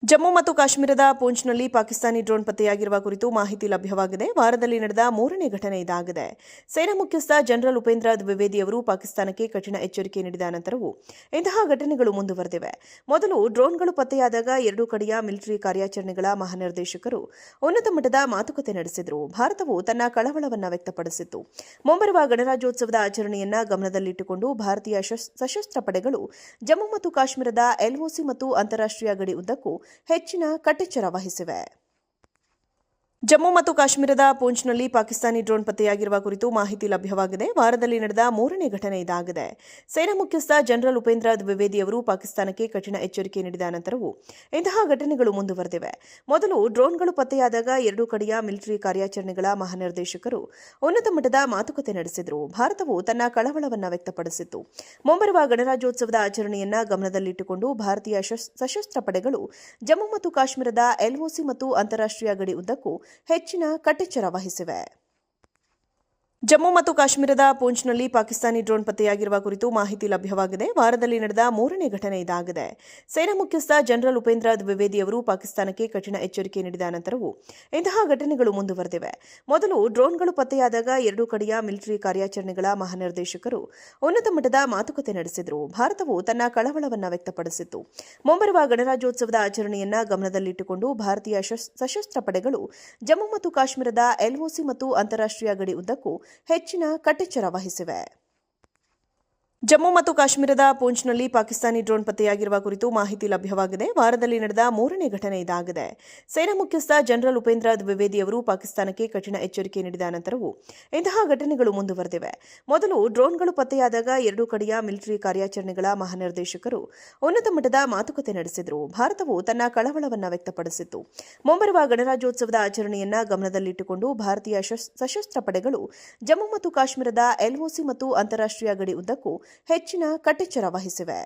ಜಮ್ಮು ಮತ್ತು ಕಾಶ್ಮೀರದ ಪೂಂಚ್ನಲ್ಲಿ ಪಾಕಿಸ್ತಾನಿ ಡ್ರೋನ್ ಪತ್ತೆಯಾಗಿರುವ ಕುರಿತು ಮಾಹಿತಿ ಲಭ್ಯವಾಗಿದೆ. ವಾರದಲ್ಲಿ ನಡೆದ ಮೂರನೇ ಘಟನೆ ಇದಾಗಿದೆ. ಸೇನಾ ಮುಖ್ಯಸ್ಥ ಜನರಲ್ ಉಪೇಂದ್ರ ದ್ವಿವೇದಿ ಅವರು ಪಾಕಿಸ್ತಾನಕ್ಕೆ ಕಠಿಣ ಎಚ್ಚರಿಕೆ ನೀಡಿದ ನಂತರವೂ ಇಂತಹ ಘಟನೆಗಳು ಮುಂದುವರೆದಿವೆ. ಮೊದಲು ಡ್ರೋನ್ಗಳು ಪತ್ತೆಯಾದಾಗ ಎರಡೂ ಕಡೆಯ ಮಿಲಿಟರಿ ಕಾರ್ಯಾಚರಣೆಗಳ ಮಹಾನಿರ್ದೇಶಕರು ಉನ್ನತ ಮಟ್ಟದ ಮಾತುಕತೆ ನಡೆಸಿದರು. ಭಾರತವು ತನ್ನ ಕಳವಳವನ್ನು ವ್ಯಕ್ತಪಡಿಸಿತ್ತು. ಮುಂಬರುವ ಗಣರಾಜ್ಯೋತ್ಸವದ ಆಚರಣೆಯನ್ನ ಗಮನದಲ್ಲಿಟ್ಟುಕೊಂಡು ಭಾರತೀಯ ಸಶಸ್ತ್ರ ಪಡೆಗಳು ಜಮ್ಮು ಮತ್ತು ಕಾಶ್ಮೀರದ ಎಲ್ಒಸಿ ಮತ್ತು ಅಂತಾರಾಷ್ಟ್ರೀಯ ಗಡಿ ಉದ್ದಕ್ಕೂ ಹೆಚ್ಚಿನ ಕಟ್ಟೆಚ್ಚರ ವಹಿಸಿವೆ. ಜಮ್ಮು ಮತ್ತು ಕಾಶ್ಮೀರದ ಪೂಂಚ್ನಲ್ಲಿ ಪಾಕಿಸ್ತಾನಿ ಡ್ರೋನ್ ಪತ್ತೆಯಾಗಿರುವ ಕುರಿತು ಮಾಹಿತಿ ಲಭ್ಯವಾಗಿದೆ. ವಾರದಲ್ಲಿ ನಡೆದ ಮೂರನೇ ಘಟನೆ ಇದಾಗಿದೆ. ಸೇನಾ ಮುಖ್ಯಸ್ಥ ಜನರಲ್ ಉಪೇಂದ್ರ ದ್ವಿವೇದಿ ಅವರು ಪಾಕಿಸ್ತಾನಕ್ಕೆ ಕಠಿಣ ಎಚ್ಚರಿಕೆ ನೀಡಿದ ನಂತರವೂ ಇಂತಹ ಘಟನೆಗಳು ಮುಂದುವರೆದಿವೆ. ಮೊದಲು ಡ್ರೋನ್ಗಳು ಪತ್ತೆಯಾದಾಗ ಎರಡೂ ಕಡೆಯ ಮಿಲಿಟರಿ ಕಾರ್ಯಾಚರಣೆಗಳ ಮಹಾನಿರ್ದೇಶಕರು ಉನ್ನತ ಮಟ್ಟದ ಮಾತುಕತೆ ನಡೆಸಿದರು. ಭಾರತವು ತನ್ನ ಕಳವಳವನ್ನು ವ್ಯಕ್ತಪಡಿಸಿತ್ತು. ಮುಂಬರುವ ಗಣರಾಜ್ಯೋತ್ಸವದ ಆಚರಣೆಯನ್ನ ಗಮನದಲ್ಲಿಟ್ಟುಕೊಂಡು ಭಾರತೀಯ ಸಶಸ್ತ್ರ ಪಡೆಗಳು ಜಮ್ಮು ಮತ್ತು ಕಾಶ್ಮೀರದ ಎಲ್ಒಸಿ ಮತ್ತು ಅಂತಾರಾಷ್ಟ್ರೀಯ ಗಡಿ ಉದ್ದಕ್ಕೂ ಹೆಚ್ಚಿನ ಕಟ್ಟೆಚ್ಚರ ವಹಿಸಿವೆ. ಜಮ್ಮು ಮತ್ತು ಕಾಶ್ಮೀರದ ಪೂಂಚ್ನಲ್ಲಿ ಪಾಕಿಸ್ತಾನಿ ಡ್ರೋನ್ ಪತ್ತೆಯಾಗಿರುವ ಕುರಿತು ಮಾಹಿತಿ ಲಭ್ಯವಾಗಿದೆ. ವಾರದಲ್ಲಿ ನಡೆದ ಮೂರನೇ ಘಟನೆ ಇದಾಗಿದೆ. ಸೇನಾ ಮುಖ್ಯಸ್ಥ ಜನರಲ್ ಉಪೇಂದ್ರ ದ್ವಿವೇದಿ ಅವರು ಪಾಕಿಸ್ತಾನಕ್ಕೆ ಕಠಿಣ ಎಚ್ಚರಿಕೆ ನೀಡಿದ ನಂತರವೂ ಇಂತಹ ಘಟನೆಗಳು ಮುಂದುವರೆದಿವೆ. ಮೊದಲು ಡ್ರೋನ್ಗಳು ಪತ್ತೆಯಾದಾಗ ಎರಡೂ ಕಡೆಯ ಮಿಲಿಟರಿ ಕಾರ್ಯಾಚರಣೆಗಳ ಮಹಾನಿರ್ದೇಶಕರು ಉನ್ನತ ಮಟ್ಟದ ಮಾತುಕತೆ ನಡೆಸಿದರು. ಭಾರತವು ತನ್ನ ಕಳವಳವನ್ನು ವ್ಯಕ್ತಪಡಿಸಿತ್ತು. ಮುಂಬರುವ ಗಣರಾಜ್ಯೋತ್ಸವದ ಆಚರಣೆಯನ್ನ ಗಮನದಲ್ಲಿಟ್ಟುಕೊಂಡು ಭಾರತೀಯ ಸಶಸ್ತ್ರ ಪಡೆಗಳು ಜಮ್ಮು ಮತ್ತು ಕಾಶ್ಮೀರದ ಎಲ್ಒಸಿ ಮತ್ತು ಅಂತಾರಾಷ್ಟ್ರೀಯ ಗಡಿ ಉದ್ದಕ್ಕೂ ಹೆಚ್ಚಿನ ಕಟ್ಟೆಚ್ಚರ ವಹಿಸಿವೆ. ಜಮ್ಮು ಮತ್ತು ಕಾಶ್ಮೀರದ ಪೂಂಚ್ನಲ್ಲಿ ಪಾಕಿಸ್ತಾನಿ ಡ್ರೋನ್ ಪತ್ತೆಯಾಗಿರುವ ಕುರಿತು ಮಾಹಿತಿ ಲಭ್ಯವಾಗಿದೆ. ವಾರದಲ್ಲಿ ನಡೆದ ಮೂರನೇ ಘಟನೆ ಇದಾಗಿದೆ. ಸೇನಾ ಮುಖ್ಯಸ್ಥ ಜನರಲ್ ಉಪೇಂದ್ರ ದ್ವಿವೇದಿ ಅವರು ಪಾಕಿಸ್ತಾನಕ್ಕೆ ಕಠಿಣ ಎಚ್ಚರಿಕೆ ನೀಡಿದ ನಂತರವೂ ಇಂತಹ ಘಟನೆಗಳು ಮುಂದುವರೆದಿವೆ. ಮೊದಲು ಡ್ರೋನ್ಗಳು ಪತ್ತೆಯಾದಾಗ ಎರಡೂ ಕಡೆಯ ಮಿಲಿಟರಿ ಕಾರ್ಯಾಚರಣೆಗಳ ಮಹಾನಿರ್ದೇಶಕರು ಉನ್ನತ ಮಟ್ಟದ ಮಾತುಕತೆ ನಡೆಸಿದರು. ಭಾರತವು ತನ್ನ ಕಳವಳವನ್ನು ವ್ಯಕ್ತಪಡಿಸಿತ್ತು. ಮುಂಬರುವ ಗಣರಾಜ್ಯೋತ್ಸವದ ಆಚರಣೆಯನ್ನ ಗಮನದಲ್ಲಿಟ್ಟುಕೊಂಡು ಭಾರತೀಯ ಸಶಸ್ತ್ರ ಪಡೆಗಳು ಜಮ್ಮು ಮತ್ತು ಕಾಶ್ಮೀರದ ಎಲ್ಒಸಿ ಮತ್ತು ಅಂತಾರಾಷ್ಟ್ರೀಯ ಗಡಿ ಉದ್ದಕ್ಕೂ ಹೆಚ್ಚಿನ ಕಟ್ಟೆಚ್ಚರ ವಹಿಸಿವೆ.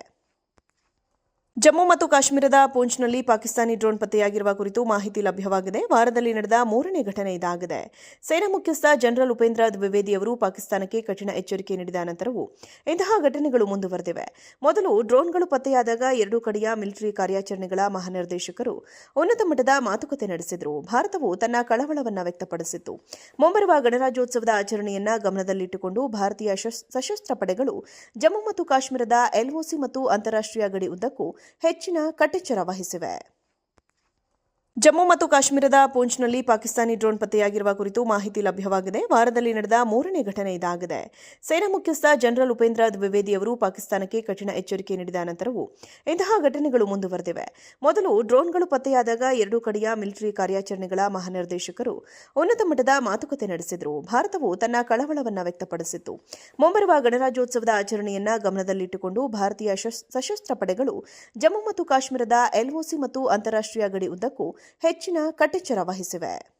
ಜಮ್ಮು ಮತ್ತು ಕಾಶ್ಮೀರದ ಪೂಂಚ್ನಲ್ಲಿ ಪಾಕಿಸ್ತಾನಿ ಡ್ರೋನ್ ಪತ್ತೆಯಾಗಿರುವ ಕುರಿತು ಮಾಹಿತಿ ಲಭ್ಯವಾಗಿದೆ. ವಾರದಲ್ಲಿ ನಡೆದ ಮೂರನೇ ಘಟನೆ ಇದಾಗಿದೆ. ಸೇನಾ ಮುಖ್ಯಸ್ಥ ಜನರಲ್ ಉಪೇಂದ್ರ ದ್ವಿವೇದಿ ಅವರು ಪಾಕಿಸ್ತಾನಕ್ಕೆ ಕಠಿಣ ಎಚ್ಚರಿಕೆ ನೀಡಿದ ನಂತರವೂ ಇಂತಹ ಘಟನೆಗಳು ಮುಂದುವರೆದಿವೆ. ಮೊದಲು ಡ್ರೋನ್ಗಳು ಪತ್ತೆಯಾದಾಗ ಎರಡೂ ಕಡೆಯ ಮಿಲಿಟರಿ ಕಾರ್ಯಾಚರಣೆಗಳ ಮಹಾನಿರ್ದೇಶಕರು ಉನ್ನತ ಮಟ್ಟದ ಮಾತುಕತೆ ನಡೆಸಿದರು. ಭಾರತವು ತನ್ನ ಕಳವಳವನ್ನು ವ್ಯಕ್ತಪಡಿಸಿತ್ತು. ಮುಂಬರುವ ಗಣರಾಜ್ಯೋತ್ಸವದ ಆಚರಣೆಯನ್ನ ಗಮನದಲ್ಲಿಟ್ಟುಕೊಂಡು ಭಾರತೀಯ ಸಶಸ್ತ್ರ ಪಡೆಗಳು ಜಮ್ಮು ಮತ್ತು ಕಾಶ್ಮೀರದ ಎಲ್ಒಸಿ ಮತ್ತು ಅಂತಾರಾಷ್ಟ್ರೀಯ ಗಡಿ ಉದ್ದಕ್ಕೂ ಹೆಚ್ಚಿನ ಕಟ್ಟೆಚ್ಚರ ವಹಿಸಿವೆ. ಜಮ್ಮು ಮತ್ತು ಕಾಶ್ಮೀರದ ಪೂಂಚ್ನಲ್ಲಿ ಪಾಕಿಸ್ತಾನಿ ಡ್ರೋನ್ ಪತ್ತೆಯಾಗಿರುವ ಕುರಿತು ಮಾಹಿತಿ ಲಭ್ಯವಾಗಿದೆ. ವಾರದಲ್ಲಿ ನಡೆದ ಮೂರನೇ ಘಟನೆ ಇದಾಗಿದೆ. ಸೇನಾ ಮುಖ್ಯಸ್ಥ ಜನರಲ್ ಉಪೇಂದ್ರ ದ್ವಿವೇದಿ ಅವರು ಪಾಕಿಸ್ತಾನಕ್ಕೆ ಕಠಿಣ ಎಚ್ಚರಿಕೆ ನೀಡಿದ ನಂತರವೂ ಇಂತಹ ಘಟನೆಗಳು ಮುಂದುವರೆದಿವೆ. ಮೊದಲು ಡ್ರೋನ್ಗಳು ಪತ್ತೆಯಾದಾಗ ಎರಡೂ ಕಡೆಯ ಮಿಲಿಟರಿ ಕಾರ್ಯಾಚರಣೆಗಳ ಮಹಾನಿರ್ದೇಶಕರು ಉನ್ನತ ಮಟ್ಟದ ಮಾತುಕತೆ ನಡೆಸಿದರು. ಭಾರತವು ತನ್ನ ಕಳವಳವನ್ನು ವ್ಯಕ್ತಪಡಿಸಿತ್ತು. ಮುಂಬರುವ ಗಣರಾಜ್ಯೋತ್ಸವದ ಆಚರಣೆಯನ್ನ ಗಮನದಲ್ಲಿಟ್ಟುಕೊಂಡು ಭಾರತೀಯ ಸಶಸ್ತ್ರ ಪಡೆಗಳು ಜಮ್ಮು ಮತ್ತು ಕಾಶ್ಮೀರದ ಎಲ್ಒಸಿ ಮತ್ತು ಅಂತಾರಾಷ್ಟ್ರೀಯ ಗಡಿ ಉದ್ದಕ್ಕೂ ಹೆಚ್ಚಿನ ಕಟ್ಟೆಚ್ಚರ ವಹಿಸಿವೆ.